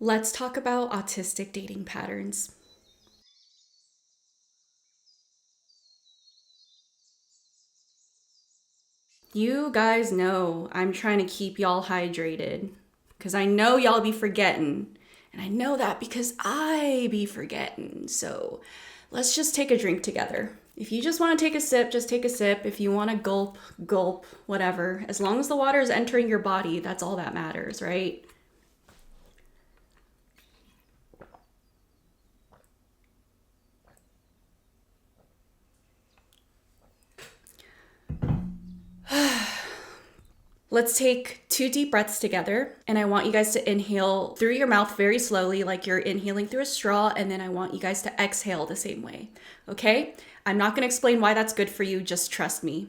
Let's talk about autistic dating patterns. You guys know I'm trying to keep y'all hydrated because I know y'all be forgetting. And I know that because I be forgetting. So let's just take a drink together. If you just want to take a sip, just take a sip. If you want to gulp, gulp, whatever. As long as the water is entering your body, that's all that matters, right? Let's take 2 deep breaths together, and I want you guys to inhale through your mouth very slowly, like you're inhaling through a straw, and then I want you guys to exhale the same way, okay? I'm not gonna explain why that's good for you, just trust me.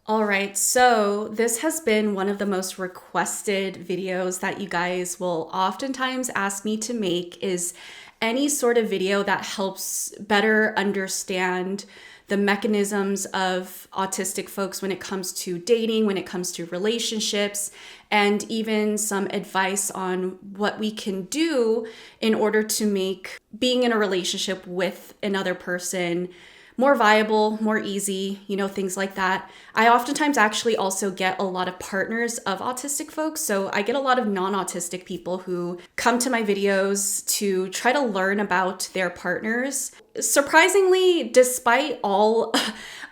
All right, so this has been one of the most requested videos that you guys will oftentimes ask me to make is any sort of video that helps better understand the mechanisms of autistic folks when it comes to dating, when it comes to relationships, and even some advice on what we can do in order to make being in a relationship with another person more viable, more easy, things like that. I oftentimes actually also get a lot of partners of autistic folks. So I get a lot of non-autistic people who come to my videos to try to learn about their partners. Surprisingly, despite all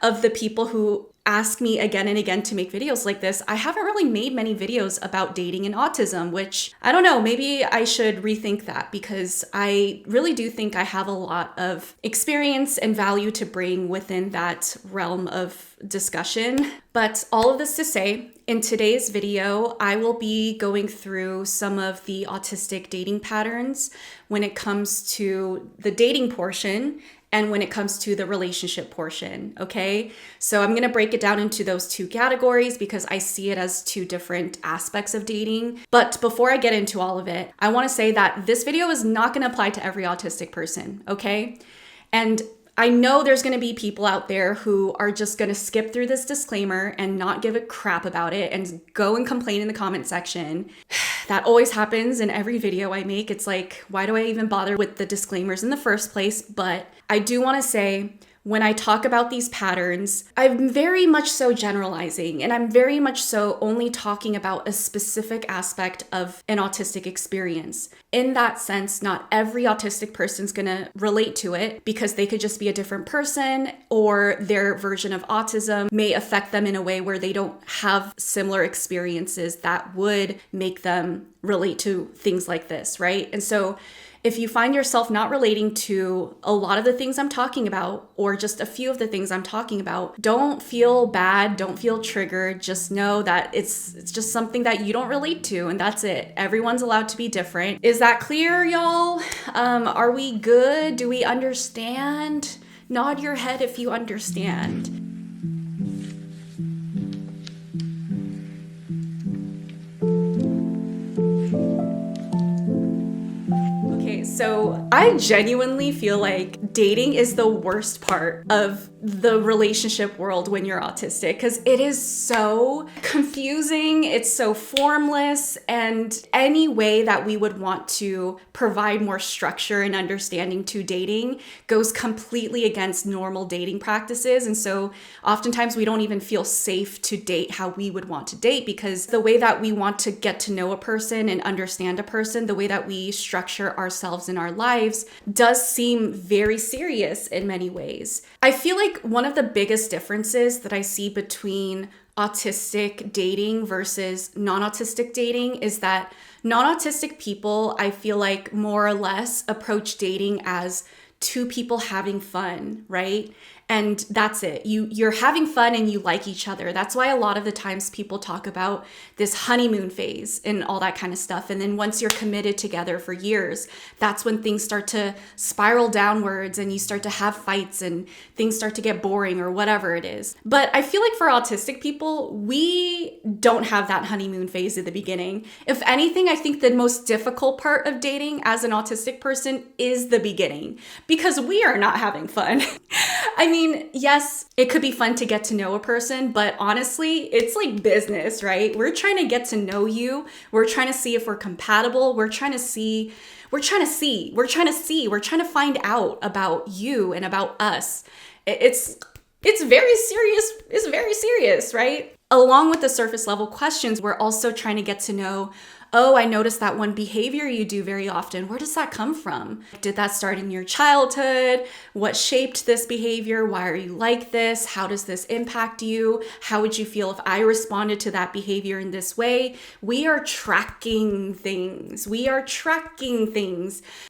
of the people who ask me again and again to make videos like this, I haven't really made many videos about dating and autism, which I don't know, maybe I should rethink that because I really do think I have a lot of experience and value to bring within that realm of discussion. But all of this to say, in today's video, I will be going through some of the autistic dating patterns when it comes to the dating portion and when it comes to the relationship portion, okay? So I'm gonna break it down into those 2 categories because I see it as 2 different aspects of dating. But before I get into all of it, I wanna say that this video is not gonna apply to every autistic person, okay? And I know there's gonna be people out there who are just gonna skip through this disclaimer and not give a crap about it and go and complain in the comment section. That always happens in every video I make. It's like, why do I even bother with the disclaimers in the first place? But I do wanna say, when I talk about these patterns, I'm very much so generalizing and I'm very much so only talking about a specific aspect of an autistic experience. In that sense, not every autistic person's gonna relate to it because they could just be a different person or their version of autism may affect them in a way where they don't have similar experiences that would make them relate to things like this, right? And so if you find yourself not relating to a lot of the things I'm talking about, or just a few of the things I'm talking about, don't feel bad, don't feel triggered. Just know that it's just something that you don't relate to, and that's it. Everyone's allowed to be different. Is that clear, y'all? Are we good? Do we understand? Nod your head if you understand. So I genuinely feel like dating is the worst part of the relationship world when you're autistic because it is so confusing, it's so formless, and any way that we would want to provide more structure and understanding to dating goes completely against normal dating practices. And so oftentimes we don't even feel safe to date how we would want to date because the way that we want to get to know a person and understand a person, the way that we structure ourselves in our lives does seem very serious in many ways. I feel like one of the biggest differences that I see between autistic dating versus non-autistic dating is that non-autistic people, I feel like more or less approach dating as 2 people having fun, right? And that's it. You're having fun and you like each other. That's why a lot of the times people talk about this honeymoon phase and all that kind of stuff. And then once you're committed together for years, that's when things start to spiral downwards and you start to have fights and things start to get boring or whatever it is. But I feel like for autistic people, we don't have that honeymoon phase at the beginning. If anything, I think the most difficult part of dating as an autistic person is the beginning, because we are not having fun. I mean, yes, it could be fun to get to know a person, but honestly, it's like business, right? We're trying to get to know you. We're trying to see if we're compatible. We're trying to find out about you and about us. It's very serious. It's very serious, right? Along with the surface level questions, we're also trying to get to know, oh, I noticed that one behavior you do very often. Where does that come from? Did that start in your childhood? What shaped this behavior? Why are you like this? How does this impact you? How would you feel if I responded to that behavior in this way? We are tracking things.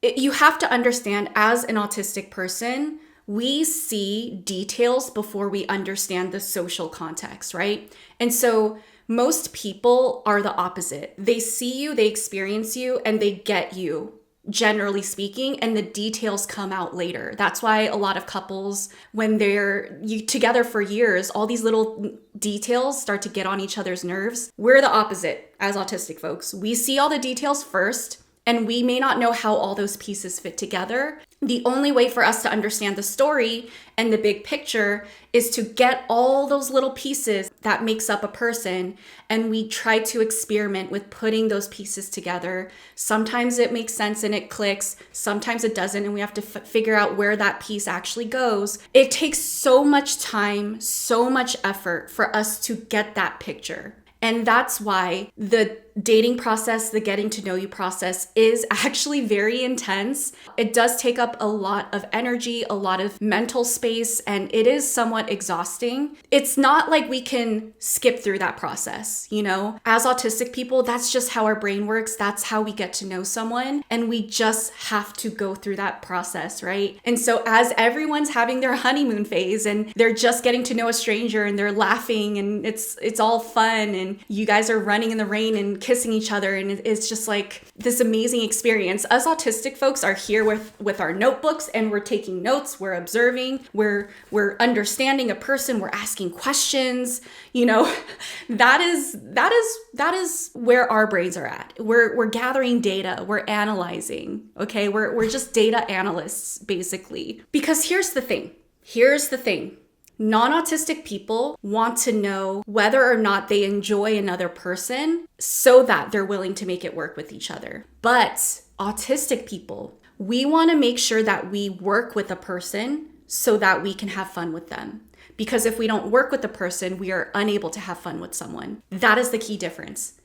You have to understand, as an autistic person, we see details before we understand the social context, right? And so most people are the opposite. They see you, they experience you, and they get you, generally speaking, and the details come out later. That's why a lot of couples, when they're together for years, all these little details start to get on each other's nerves. We're the opposite as autistic folks. We see all the details first, and we may not know how all those pieces fit together. The only way for us to understand the story and the big picture is to get all those little pieces that makes up a person, and we try to experiment with putting those pieces together. Sometimes it makes sense and it clicks. Sometimes it doesn't, and we have to figure out where that piece actually goes. It takes so much time, so much effort for us to get that picture. And that's why the dating process, the getting to know you process, is actually very intense. It does take up a lot of energy, a lot of mental space, and it is somewhat exhausting. It's not like we can skip through that process, you know? As autistic people, that's just how our brain works. That's how we get to know someone, and we just have to go through that process, right? And so as everyone's having their honeymoon phase and they're just getting to know a stranger and they're laughing and it's all fun and you guys are running in the rain and kissing each other, and it's just like this amazing experience. Us autistic folks are here with our notebooks, and we're taking notes, we're observing, we're understanding a person, we're asking questions, you know. that is where our brains are at. We're gathering data, we're analyzing, okay? We're just data analysts, basically. Because here's the thing. Non-autistic people want to know whether or not they enjoy another person so that they're willing to make it work with each other. But autistic people, we want to make sure that we work with a person so that we can have fun with them. Because if we don't work with the person, we are unable to have fun with someone. That is the key difference.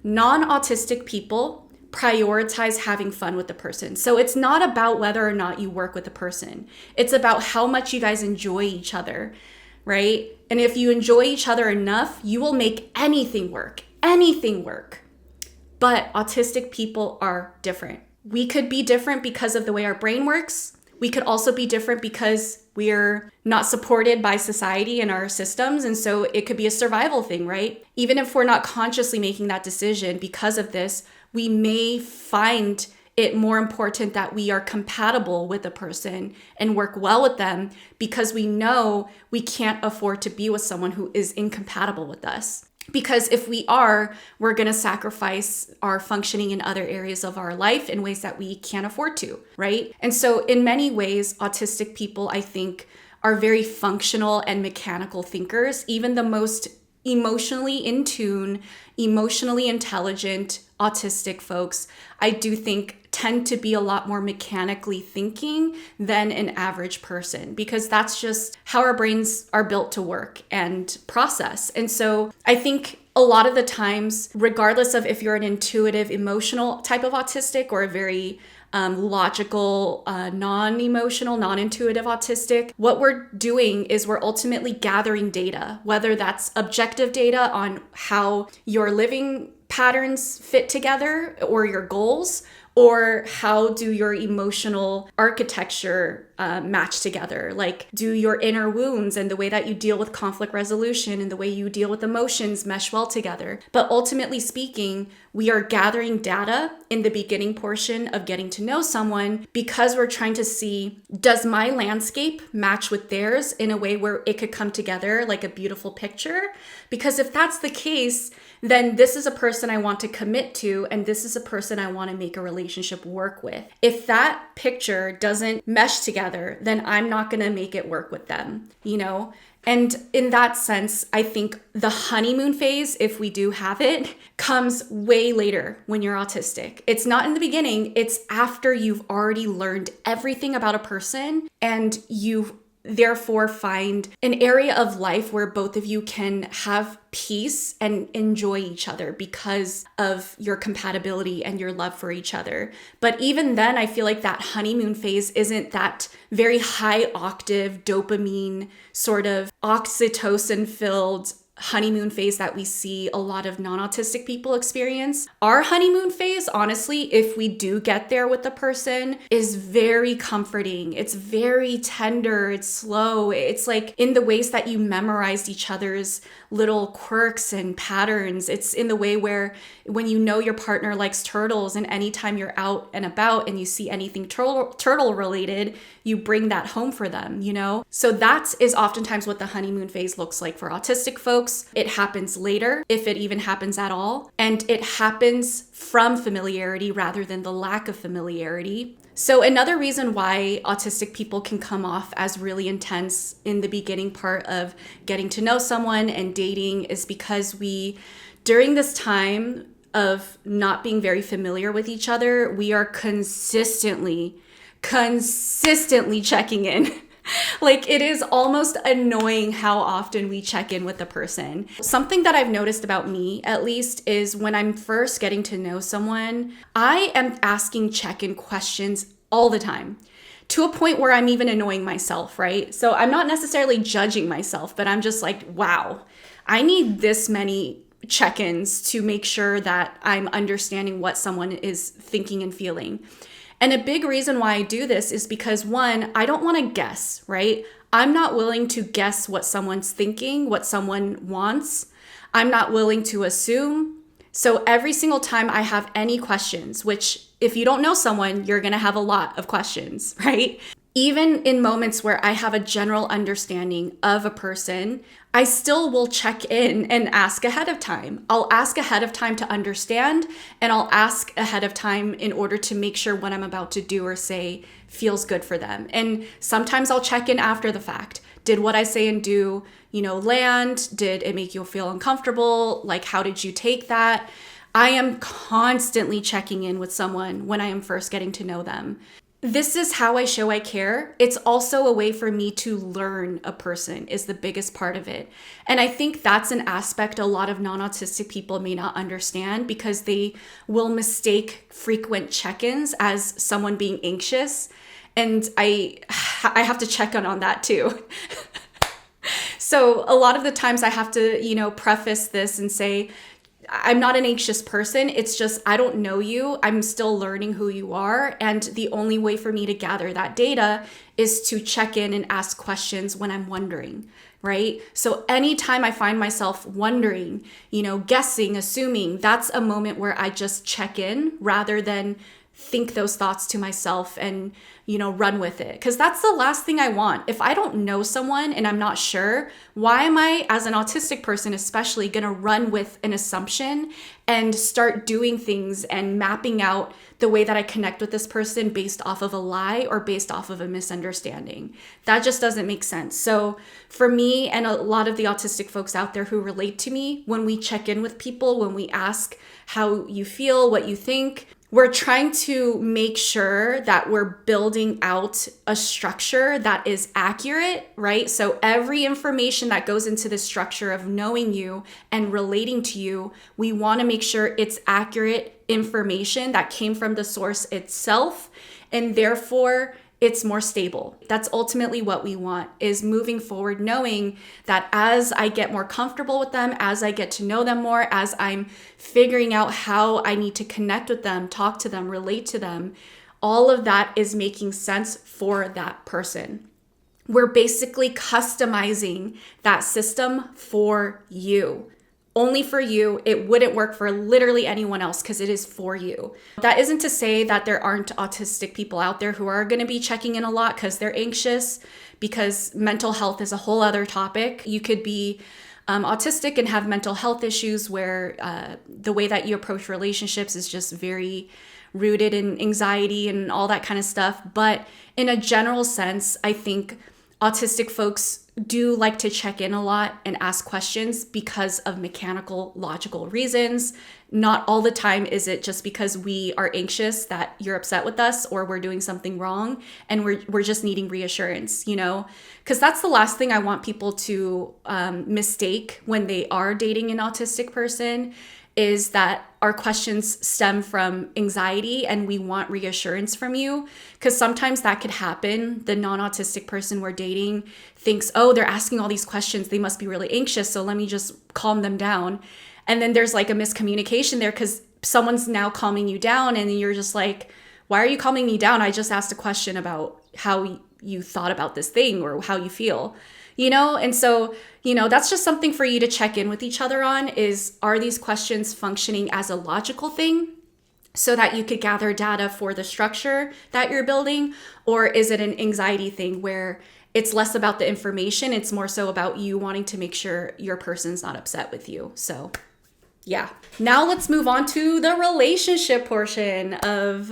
Non-autistic people prioritize having fun with the person. So it's not about whether or not you work with the person. It's about how much you guys enjoy each other, right? And if you enjoy each other enough, you will make anything work. But autistic people are different. We could be different because of the way our brain works. We could also be different because we're not supported by society and our systems. And so it could be a survival thing, right? Even if we're not consciously making that decision because of this, we may find it more important that we are compatible with a person and work well with them, because we know we can't afford to be with someone who is incompatible with us. Because if we are, we're going to sacrifice our functioning in other areas of our life in ways that we can't afford to, right? And so in many ways, autistic people, I think, are very functional and mechanical thinkers. Even the most emotionally in tune, emotionally intelligent autistic folks, I do think, tend to be a lot more mechanically thinking than an average person, because that's just how our brains are built to work and process. And so I think a lot of the times, regardless of if you're an intuitive, emotional type of autistic or a very logical, non-emotional, non-intuitive autistic, what we're doing is we're ultimately gathering data, whether that's objective data on how your living patterns fit together or your goals, or how do your emotional architecture match together? Like, do your inner wounds and the way that you deal with conflict resolution and the way you deal with emotions mesh well together? But ultimately speaking, we are gathering data in the beginning portion of getting to know someone because we're trying to see, does my landscape match with theirs in a way where it could come together like a beautiful picture? Because if that's the case, then this is a person I want to commit to, and this is a person I want to make a relationship work with. If that picture doesn't mesh together, then I'm not going to make it work with them, you know? And in that sense, I think the honeymoon phase, if we do have it, comes way later when you're autistic. It's not in the beginning, it's after you've already learned everything about a person and you've therefore find an area of life where both of you can have peace and enjoy each other because of your compatibility and your love for each other. But even then, I feel like that honeymoon phase isn't that very high octave dopamine sort of oxytocin filled honeymoon phase that we see a lot of non-autistic people experience. Our honeymoon phase, honestly, if we do get there with the person, is very comforting. It's very tender. It's slow. It's like in the ways that you memorized each other's little quirks and patterns. It's in the way where when you know your partner likes turtles and anytime you're out and about and you see anything turtle related, you bring that home for them, you know? So that is oftentimes what the honeymoon phase looks like for autistic folks. It happens later, if it even happens at all. And it happens from familiarity rather than the lack of familiarity. So another reason why autistic people can come off as really intense in the beginning part of getting to know someone and dating is because we, during this time of not being very familiar with each other, we are consistently checking in. Like, it is almost annoying how often we check in with the person. Something that I've noticed about me, at least, is when I'm first getting to know someone, I am asking check-in questions all the time, to a point where I'm even annoying myself, right? So I'm not necessarily judging myself, but I'm just like, wow, I need this many check-ins to make sure that I'm understanding what someone is thinking and feeling. And a big reason why I do this is because, one, I don't want to guess, right? I'm not willing to guess what someone's thinking, what someone wants. I'm not willing to assume. So every single time I have any questions, which if you don't know someone, you're going to have a lot of questions, right? Even in moments where I have a general understanding of a person, I still will check in and ask ahead of time. I'll ask ahead of time to understand, and I'll ask ahead of time in order to make sure what I'm about to do or say feels good for them. And sometimes I'll check in after the fact. Did what I say and do, land? Did it make you feel uncomfortable? Like, how did you take that? I am constantly checking in with someone when I am first getting to know them. This is how I show I care. It's also a way for me to learn a person is the biggest part of it. And I think that's an aspect a lot of non-autistic people may not understand because they will mistake frequent check-ins as someone being anxious. And I have to check on that too. So a lot of the times I have to, preface this and say, I'm not an anxious person. It's just, I don't know you. I'm still learning who you are. And the only way for me to gather that data is to check in and ask questions when I'm wondering, right? So anytime I find myself wondering, guessing, assuming, that's a moment where I just check in rather than think those thoughts to myself and, run with it. Because that's the last thing I want. If I don't know someone and I'm not sure, why am I, as an autistic person especially, going to run with an assumption and start doing things and mapping out the way that I connect with this person based off of a lie or based off of a misunderstanding? That just doesn't make sense. So for me and a lot of the autistic folks out there who relate to me, when we check in with people, when we ask how you feel, what you think, we're trying to make sure that we're building out a structure that is accurate, right? So every information that goes into the structure of knowing you and relating to you, we want to make sure it's accurate information that came from the source itself, and therefore it's more stable. That's ultimately what we want, is moving forward knowing that as I get more comfortable with them, as I get to know them more, as I'm figuring out how I need to connect with them, talk to them, relate to them, all of that is making sense for that person. We're basically customizing that system for you. Only for you. It wouldn't work for literally anyone else because it is for you. That isn't to say that there aren't autistic people out there who are going to be checking in a lot because they're anxious, because mental health is a whole other topic. You could be autistic and have mental health issues where the way that you approach relationships is just very rooted in anxiety and all that kind of stuff. But in a general sense, I think autistic folks do like to check in a lot and ask questions because of mechanical, logical reasons. Not all the time is it just because we are anxious that you're upset with us or we're doing something wrong and we're just needing reassurance, you know? Because that's the last thing I want people to mistake when they are dating an autistic person, is that our questions stem from anxiety and we want reassurance from you. Because sometimes that could happen. The non-autistic person we're dating thinks, oh, they're asking all these questions, they must be really anxious, so let me just calm them down. And then there's like a miscommunication there because someone's now calming you down and you're just like, why are you calming me down? I just asked a question about how you thought about this thing or how you feel. You know, and so, you know, that's just something for you to check in with each other on, is, are these questions functioning as a logical thing so that you could gather data for the structure that you're building? Or is it an anxiety thing where it's less about the information, it's more so about you wanting to make sure your person's not upset with you? So yeah. Now let's move on to the relationship portion of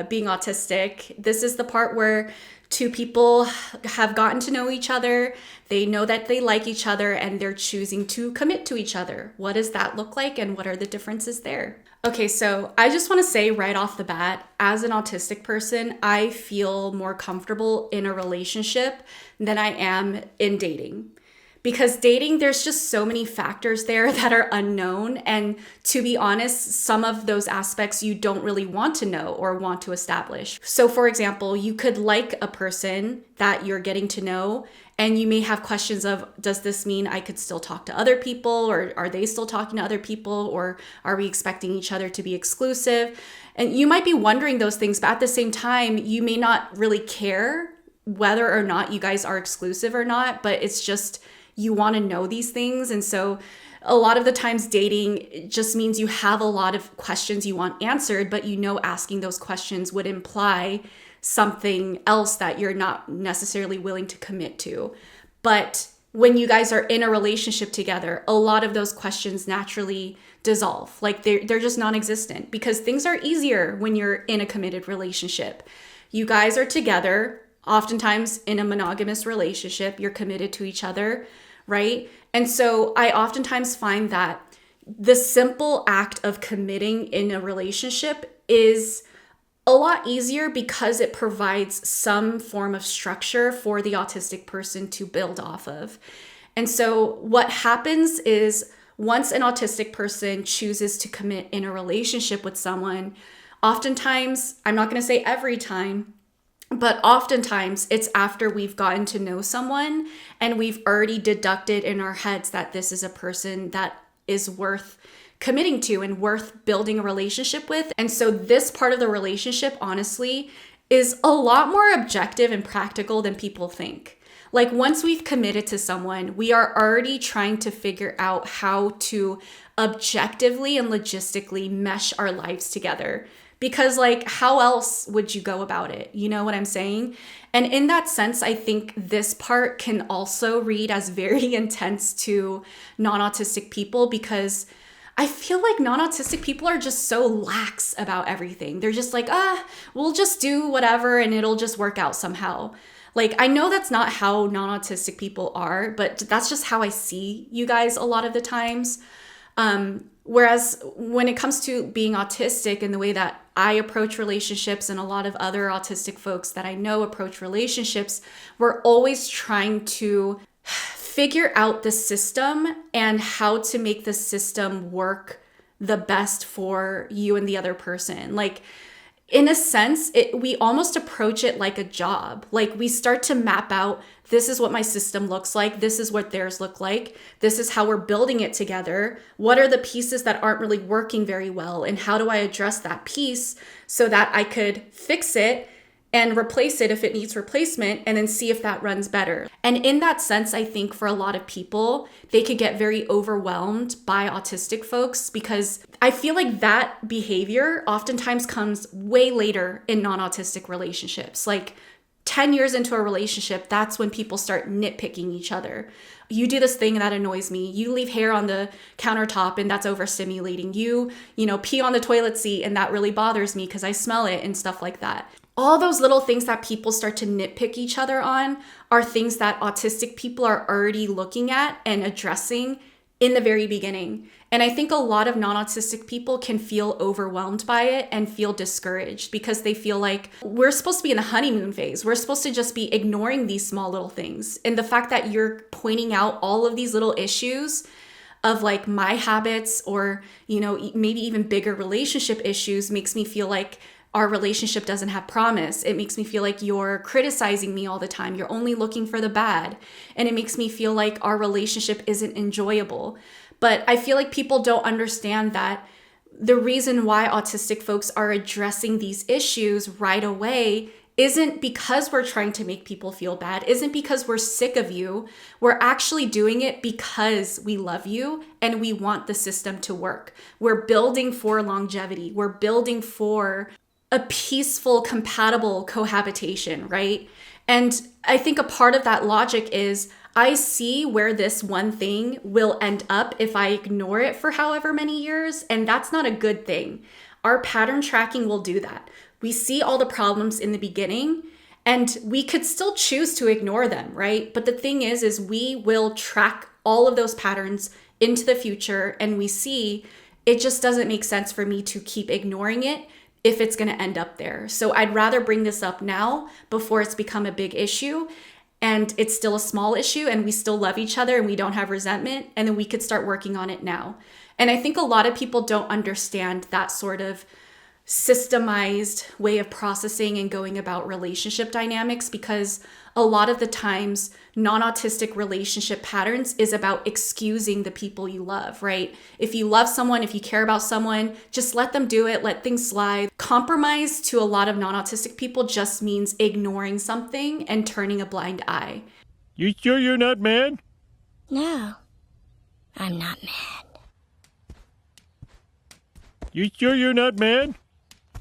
being autistic. This is the part where two people have gotten to know each other. They know that they like each other and they're choosing to commit to each other. What does that look like and what are the differences there? Okay, so I just want to say right off the bat, as an autistic person, I feel more comfortable in a relationship than I am in dating. Because dating, there's just so many factors there that are unknown. And to be honest, some of those aspects you don't really want to know or want to establish. So for example, you could like a person that you're getting to know, and you may have questions of, does this mean I could still talk to other people? Or are they still talking to other people? Or are we expecting each other to be exclusive? And you might be wondering those things, but at the same time, you may not really care whether or not you guys are exclusive or not, but it's just, you want to know these things. And so a lot of the times dating just means you have a lot of questions you want answered, but you know asking those questions would imply something else that you're not necessarily willing to commit to. But when you guys are in a relationship together, a lot of those questions naturally dissolve. Like they're just non-existent, because things are easier when you're in a committed relationship. You guys are together. Oftentimes in a monogamous relationship, you're committed to each other, right? And so I oftentimes find that the simple act of committing in a relationship is a lot easier because it provides some form of structure for the autistic person to build off of. And so what happens is, once an autistic person chooses to commit in a relationship with someone, oftentimes, I'm not going to say every time, but oftentimes it's after we've gotten to know someone and we've already deducted in our heads that this is a person that is worth committing to and worth building a relationship with. And so this part of the relationship, honestly, is a lot more objective and practical than people think. Like, once we've committed to someone, we are already trying to figure out how to objectively and logistically mesh our lives together. Because like, how else would you go about it? You know what I'm saying? And in that sense, I think this part can also read as very intense to non-autistic people, because I feel like non-autistic people are just so lax about everything. They're just like, we'll just do whatever and it'll just work out somehow. Like, I know that's not how non-autistic people are, but that's just how I see you guys a lot of the times. Whereas when it comes to being autistic and the way that I approach relationships, and a lot of other autistic folks that I know approach relationships, we're always trying to figure out the system and how to make the system work the best for you and the other person. Like, in a sense, we almost approach it like a job. Like we start to map out, this is what my system looks like. This is what theirs look like. This is how we're building it together. What are the pieces that aren't really working very well? And how do I address that piece so that I could fix it and replace it if it needs replacement, and then see if that runs better. And in that sense, I think for a lot of people, they could get very overwhelmed by autistic folks, because I feel like that behavior oftentimes comes way later in non-autistic relationships. Like 10 years into a relationship, that's when people start nitpicking each other. You do this thing that annoys me. You leave hair on the countertop and that's overstimulating. You pee on the toilet seat and that really bothers me because I smell it and stuff like that. All those little things that people start to nitpick each other on are things that autistic people are already looking at and addressing in the very beginning. And I think a lot of non-autistic people can feel overwhelmed by it and feel discouraged because they feel like we're supposed to be in the honeymoon phase. We're supposed to just be ignoring these small little things. And the fact that you're pointing out all of these little issues of like my habits or, maybe even bigger relationship issues makes me feel like our relationship doesn't have promise. It makes me feel like you're criticizing me all the time. You're only looking for the bad. And it makes me feel like our relationship isn't enjoyable. But I feel like people don't understand that the reason why autistic folks are addressing these issues right away isn't because we're trying to make people feel bad, isn't because we're sick of you. We're actually doing it because we love you and we want the system to work. We're building for longevity. We're building for a peaceful, compatible cohabitation, right? And I think a part of that logic is I see where this one thing will end up if I ignore it for however many years, and that's not a good thing. Our pattern tracking will do that. We see all the problems in the beginning, and we could still choose to ignore them, right? But the thing is we will track all of those patterns into the future, and we see it just doesn't make sense for me to keep ignoring it if it's going to end up there. So I'd rather bring this up now before it's become a big issue and it's still a small issue and we still love each other and we don't have resentment, and then we could start working on it now. And I think a lot of people don't understand that sort of systemized way of processing and going about relationship dynamics, because a lot of the times non-autistic relationship patterns is about excusing the people you love, right? If you love someone, if you care about someone, just let them do it, let things slide. Compromise to a lot of non-autistic people just means ignoring something and turning a blind eye. You sure you're not mad? No, I'm not mad. You sure you're not mad?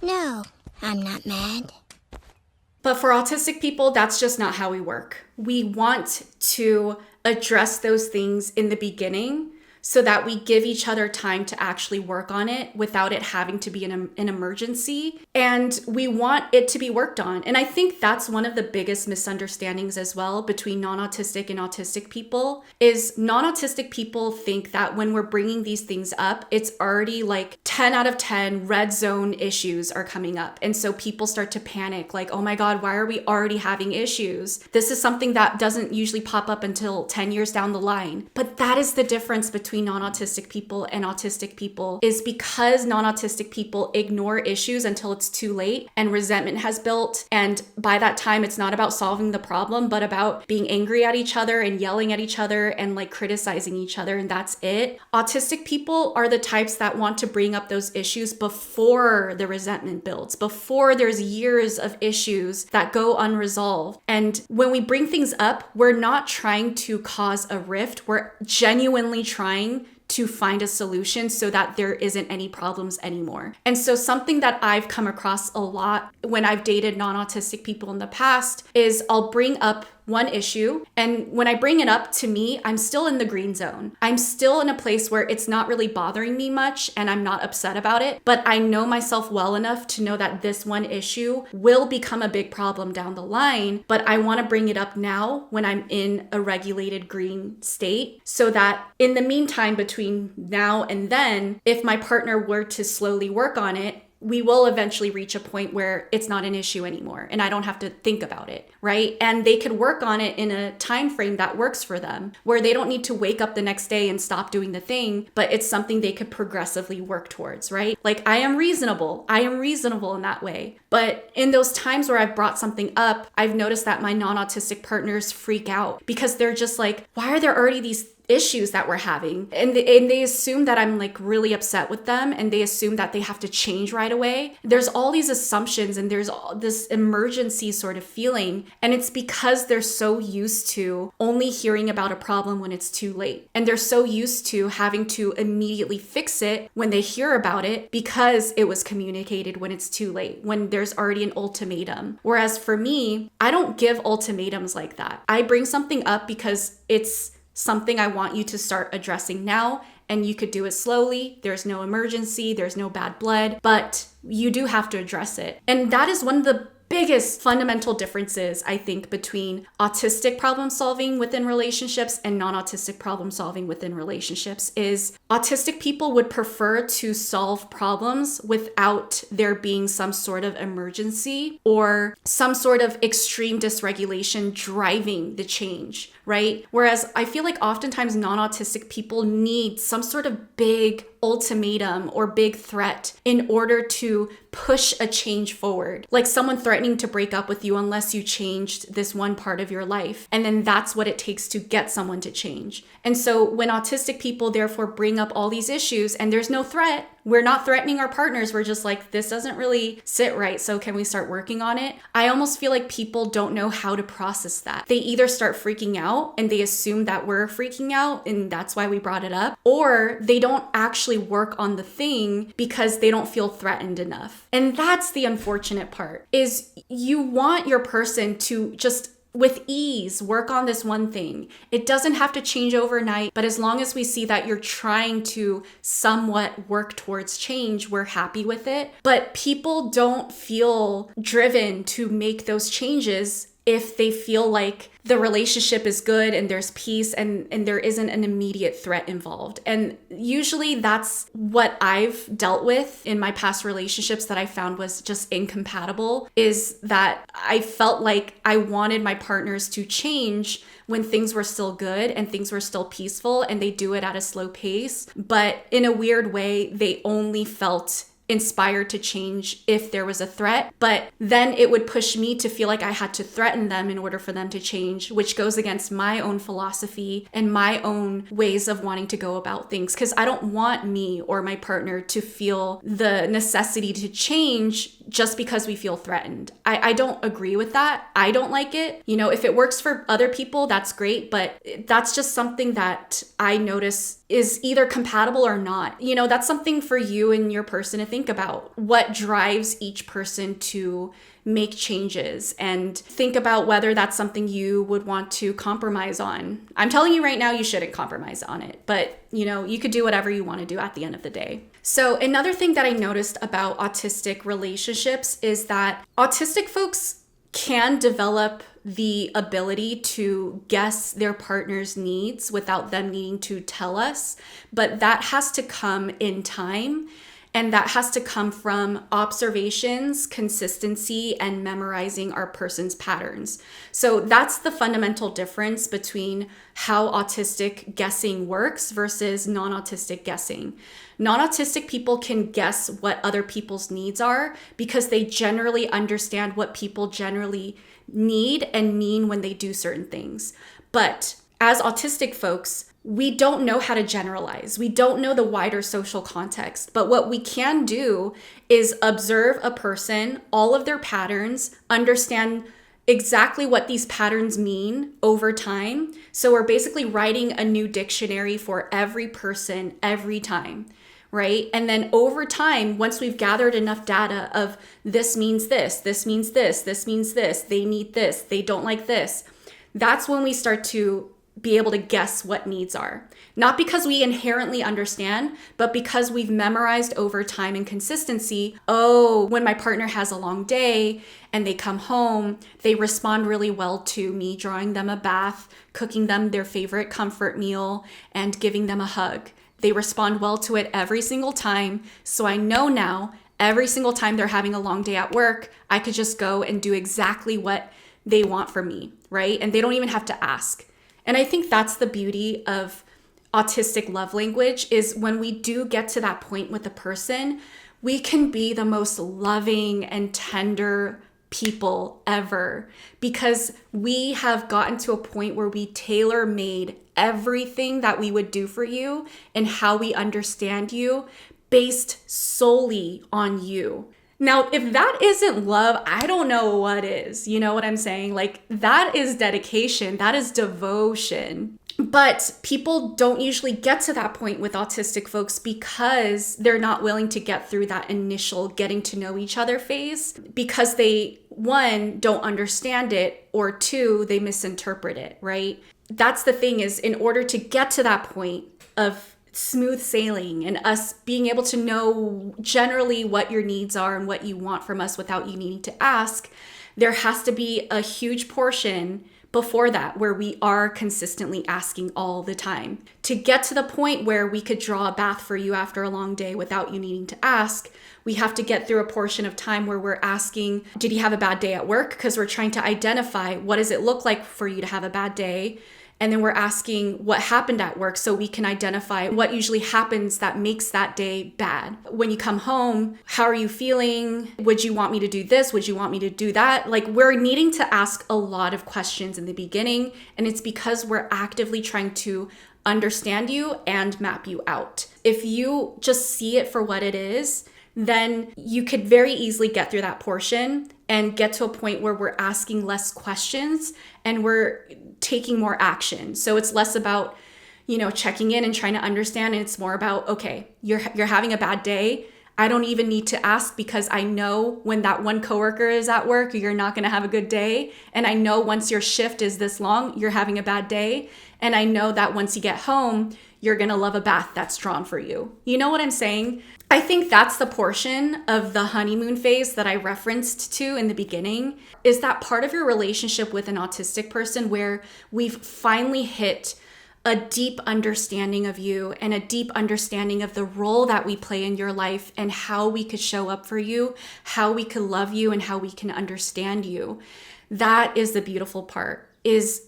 No, I'm not mad. But for autistic people, that's just not how we work. We want to address those things in the beginning so that we give each other time to actually work on it without it having to be an emergency. And we want it to be worked on. And I think that's one of the biggest misunderstandings as well between non-autistic and autistic people is non-autistic people think that when we're bringing these things up, it's already like 10 out of 10 red zone issues are coming up. And so people start to panic like, oh my God, why are we already having issues? This is something that doesn't usually pop up until 10 years down the line. But that is the difference between non-autistic people and autistic people, is because non-autistic people ignore issues until it's too late and resentment has built. And by that time, it's not about solving the problem, but about being angry at each other and yelling at each other and like criticizing each other. And that's it. Autistic people are the types that want to bring up those issues before the resentment builds, before there's years of issues that go unresolved. And when we bring things up, we're not trying to cause a rift. We're genuinely trying to find a solution so that there isn't any problems anymore. And so something that I've come across a lot when I've dated non-autistic people in the past is I'll bring up one issue, and when I bring it up, to me, I'm still in the green zone. I'm still in a place where it's not really bothering me much and I'm not upset about it, but I know myself well enough to know that this one issue will become a big problem down the line, but I want to bring it up now when I'm in a regulated green state so that in the meantime, between now and then, if my partner were to slowly work on it, we will eventually reach a point where it's not an issue anymore and I don't have to think about it, right? And they could work on it in a time frame that works for them, where they don't need to wake up the next day and stop doing the thing, but it's something they could progressively work towards, right? Like I am reasonable in that way. But in those times where I've brought something up, I've noticed that my non-autistic partners freak out because they're just like, why are there already these issues that we're having? And they assume that I'm like really upset with them, and they assume that they have to change right away. There's all these assumptions and there's all this emergency sort of feeling, and it's because they're so used to only hearing about a problem when it's too late, and they're so used to having to immediately fix it when they hear about it because it was communicated when it's too late, when there's already an ultimatum. Whereas for me, I don't give ultimatums like that. I bring something up because it's something I want you to start addressing now, and you could do it slowly. There's no emergency, there's no bad blood, but you do have to address it. And that is one of the biggest fundamental differences, I think, between autistic problem solving within relationships and non-autistic problem solving within relationships is autistic people would prefer to solve problems without there being some sort of emergency or some sort of extreme dysregulation driving the change, right? Whereas I feel like oftentimes non-autistic people need some sort of big ultimatum or big threat in order to push a change forward. Like someone threatening to break up with you unless you changed this one part of your life. And then that's what it takes to get someone to change. And so when autistic people therefore bring up all these issues and there's no threat, we're not threatening our partners. We're just like, this doesn't really sit right. So can we start working on it? I almost feel like people don't know how to process that. They either start freaking out and they assume that we're freaking out and that's why we brought it up, or they don't actually work on the thing because they don't feel threatened enough. And that's the unfortunate part, is you want your person to just with ease work on this one thing. It doesn't have to change overnight, but as long as we see that you're trying to somewhat work towards change, we're happy with it. But people don't feel driven to make those changes if they feel like the relationship is good and there's peace and there isn't an immediate threat involved. And usually that's what I've dealt with in my past relationships that I found was just incompatible, is that I felt like I wanted my partners to change when things were still good and things were still peaceful, and they do it at a slow pace. But in a weird way, they only felt inspired to change if there was a threat, but then it would push me to feel like I had to threaten them in order for them to change, which goes against my own philosophy and my own ways of wanting to go about things, because I don't want me or my partner to feel the necessity to change just because we feel threatened. I don't agree with that. I don't like it. You know, if it works for other people, that's great, but that's just something that I notice is either compatible or not. You know, that's something for you and your person to think about. What drives each person to make changes, and think about whether that's something you would want to compromise on. I'm telling you right now, you shouldn't compromise on it, but you know, you could do whatever you want to do at the end of the day. So another thing that I noticed about autistic relationships is that autistic folks can develop the ability to guess their partner's needs without them needing to tell us, but that has to come in time. And that has to come from observations, consistency, and memorizing our person's patterns. So that's the fundamental difference between how autistic guessing works versus non-autistic guessing. Non-autistic people can guess what other people's needs are because they generally understand what people generally need and mean when they do certain things. But as autistic folks, we don't know how to generalize. We don't know the wider social context. But what we can do is observe a person, all of their patterns, understand exactly what these patterns mean over time. So we're basically writing a new dictionary for every person every time, right? And then over time, once we've gathered enough data of this means this, this means this, this means this, they need this, they don't like this, that's when we start to be able to guess what needs are. Not because we inherently understand, but because we've memorized over time and consistency. Oh, when my partner has a long day and they come home, they respond really well to me drawing them a bath, cooking them their favorite comfort meal, and giving them a hug. They respond well to it every single time. So I know now every single time they're having a long day at work, I could just go and do exactly what they want from me, right? And they don't even have to ask. And I think that's the beauty of autistic love language, is when we do get to that point with a person, we can be the most loving and tender people ever, because we have gotten to a point where we tailor-made everything that we would do for you and how we understand you based solely on you. Now, if that isn't love, I don't know what is. You know what I'm saying? Like, that is dedication, that is devotion. But people don't usually get to that point with autistic folks because they're not willing to get through that initial getting to know each other phase, because they, one, don't understand it, or two, they misinterpret it, right? That's the thing, is in order to get to that point of smooth sailing and us being able to know generally what your needs are and what you want from us without you needing to ask, there has to be a huge portion before that where we are consistently asking all the time. To get to the point where we could draw a bath for you after a long day without you needing to ask, we have to get through a portion of time where we're asking, did you have a bad day at work? Because we're trying to identify, what does it look like for you to have a bad day? And then we're asking what happened at work, so we can identify what usually happens that makes that day bad. When you come home, how are you feeling? Would you want me to do this? Would you want me to do that? Like, we're needing to ask a lot of questions in the beginning, and it's because we're actively trying to understand you and map you out. If you just see it for what it is, then you could very easily get through that portion and get to a point where we're asking less questions and we're taking more action. So it's less about, checking in and trying to understand. And it's more about, okay, you're having a bad day. I don't even need to ask, because I know when that one coworker is at work, you're not going to have a good day. And I know once your shift is this long, you're having a bad day. And I know that once you get home, you're going to love a bath that's drawn for you. You know what I'm saying? I think that's the portion of the honeymoon phase that I referenced to in the beginning, is that part of your relationship with an autistic person where we've finally hit a deep understanding of you and a deep understanding of the role that we play in your life and how we could show up for you, how we could love you, and how we can understand you. That is the beautiful part, is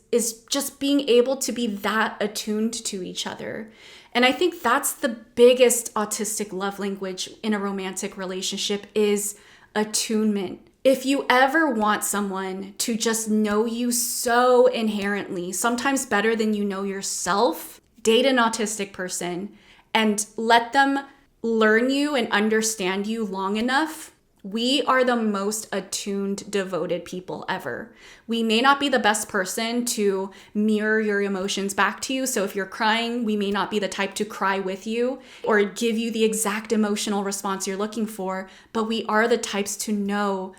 just being able to be that attuned to each other. And I think that's the biggest autistic love language in a romantic relationship, is attunement. If you ever want someone to just know you so inherently, sometimes better than you know yourself, date an autistic person and let them learn you and understand you long enough. We are the most attuned, devoted people ever. We may not be the best person to mirror your emotions back to you. So if you're crying, we may not be the type to cry with you or give you the exact emotional response you're looking for, but we are the types to know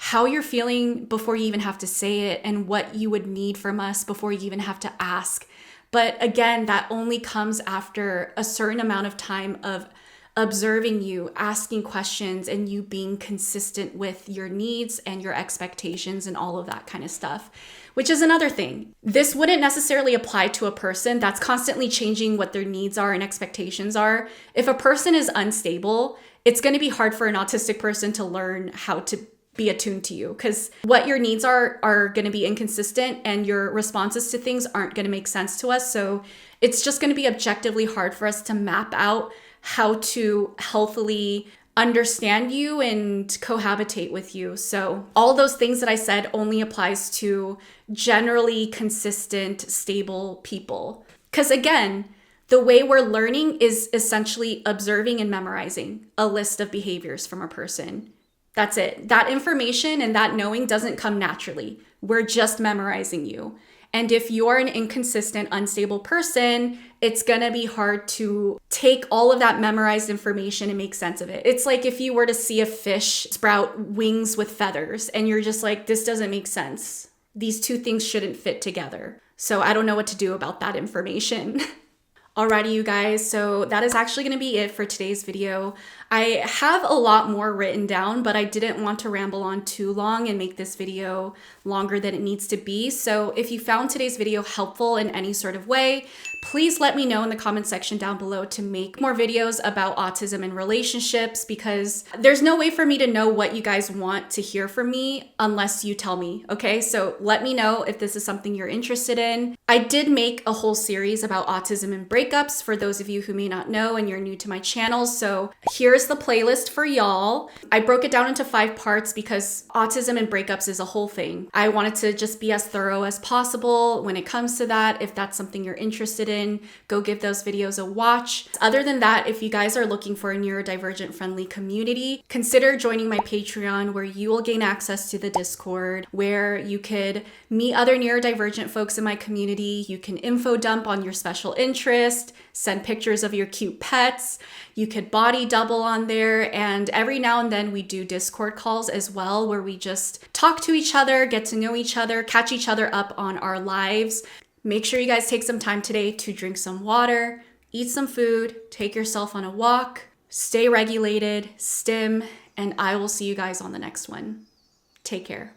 how you're feeling before you even have to say it, and what you would need from us before you even have to ask. But again, that only comes after a certain amount of time of observing you, asking questions, and you being consistent with your needs and your expectations and all of that kind of stuff, which is another thing. This wouldn't necessarily apply to a person that's constantly changing what their needs are and expectations are. If a person is unstable, it's going to be hard for an autistic person to learn how to be attuned to you, because what your needs are going to be inconsistent and your responses to things aren't going to make sense to us. So it's just going to be objectively hard for us to map out how to healthily understand you and cohabitate with you. So all those things that I said only applies to generally consistent, stable people. Because again, the way we're learning is essentially observing and memorizing a list of behaviors from a person. That's it. That information and that knowing doesn't come naturally. We're just memorizing you. And if you're an inconsistent, unstable person, it's going to be hard to take all of that memorized information and make sense of it. It's like if you were to see a fish sprout wings with feathers and you're just like, this doesn't make sense. These two things shouldn't fit together. So I don't know what to do about that information. Alrighty, you guys, so that is actually going to be it for today's video. I have a lot more written down, but I didn't want to ramble on too long and make this video longer than it needs to be. So if you found today's video helpful in any sort of way, Please let me know in the comment section down below to make more videos about autism and relationships, because there's no way for me to know what you guys want to hear from me unless you tell me, okay? So let me know if this is something you're interested in. I did make a whole series about autism and breakups for those of you who may not know and you're new to my channel. So here's the playlist for y'all. I broke it down into 5 parts because autism and breakups is a whole thing. I wanted to just be as thorough as possible when it comes to that. If that's something you're interested in, go give those videos a watch. Other than that, if you guys are looking for a neurodivergent friendly community, consider joining my Patreon, where you will gain access to the Discord, where you could meet other neurodivergent folks in my community. You can info dump on your special interest, send pictures of your cute pets. You could body double on there. And every now and then we do Discord calls as well, where we just talk to each other, get to know each other, catch each other up on our lives. Make sure you guys take some time today to drink some water, eat some food, take yourself on a walk, stay regulated, stim, and I will see you guys on the next one. Take care.